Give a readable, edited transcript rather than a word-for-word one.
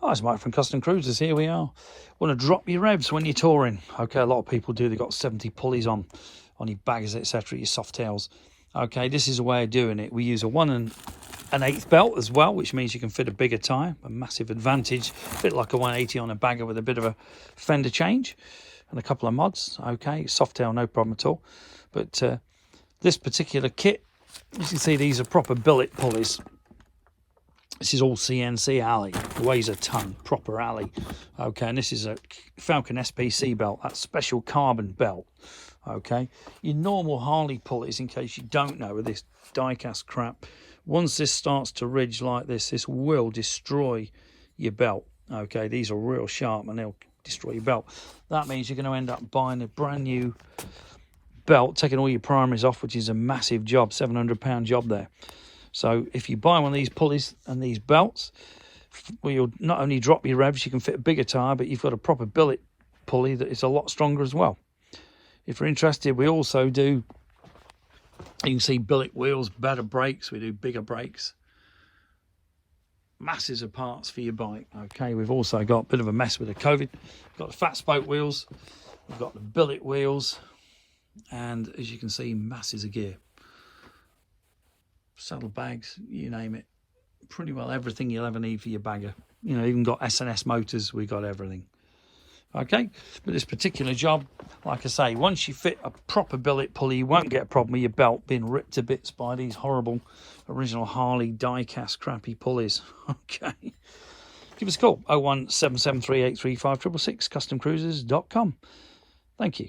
Oh, it's Mike from Custom Cruisers. Here we are. Want to drop your revs when you're touring. Okay, a lot of people do. They've got 70 pulleys on your baggers, etc., your softails. Okay, this is a way of doing it. We use a 1 1/8 belt as well, which means you can fit a bigger tyre. A massive advantage. Fit like a 180 on a bagger with a bit of a fender change and a couple of mods. Okay, softail, no problem at all. But this particular kit, you can see these are proper billet pulleys. This is all CNC alley, weighs a ton, proper alley. Okay, and this is a Falcon SPC belt, that special carbon belt. Okay, your normal Harley pulleys, in case you don't know, with this die-cast crap, once this starts to ridge like this will destroy your belt. Okay, these are real sharp and they'll destroy your belt. That means you're going to end up buying a brand new belt, taking all your primaries off, which is a massive job, £700 job there. So if you buy one of these pulleys and these belts, well, you'll not only drop your revs, you can fit a bigger tyre, but you've got a proper billet pulley that is a lot stronger as well. If you're interested, we also do, you can see billet wheels, better brakes, we do bigger brakes, masses of parts for your bike. Okay, we've also got a bit of a mess with the COVID. We've got the fat spoke wheels, we've got the billet wheels, and as you can see, masses of gear. Saddlebags, you name it, pretty well everything you'll ever need for your bagger. You know, even got S&S motors, we got everything. Okay, but this particular job, like I say, once you fit a proper billet pulley, you won't get a problem with your belt being ripped to bits by these horrible original Harley die-cast crappy pulleys. Okay, give us a call, 01773835666, customcruisers.com. Thank you.